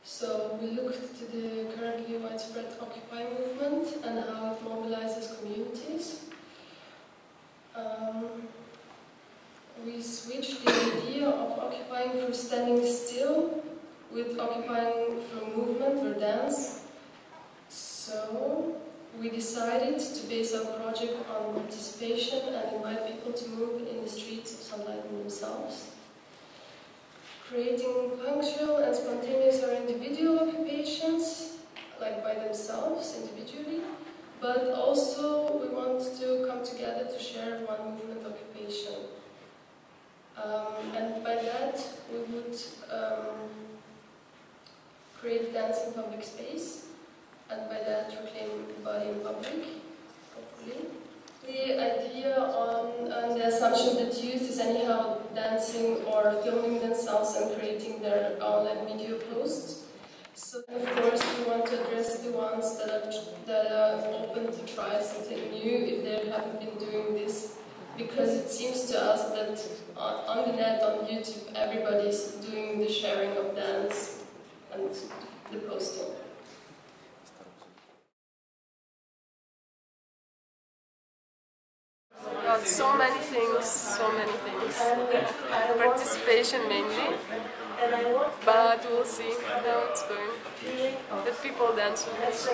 So we looked to the currently widespread Occupy movement and how it mobilizes communities. We switched the idea of occupying through standing still with occupying through movement or dance. So we decided to base our project on participation and invite people to move in the streets of Sandleithen themselves. Creating punctual and spontaneous or individual occupations, like by themselves, individually, but also we want to come together to share one movement occupation. And by that we would create dance in public space, and by that reclaim the body in public, hopefully. The idea on the assumption that youth is anyhow dancing or filming themselves and creating their online video posts. So of course we want to address the ones that are open to try something new if they haven't been doing this. Because it seems to us that on the net, on YouTube, everybody's doing the sharing of dance and the posting. About so many things. Participation mainly, but we'll see how it's going. That people dance with us.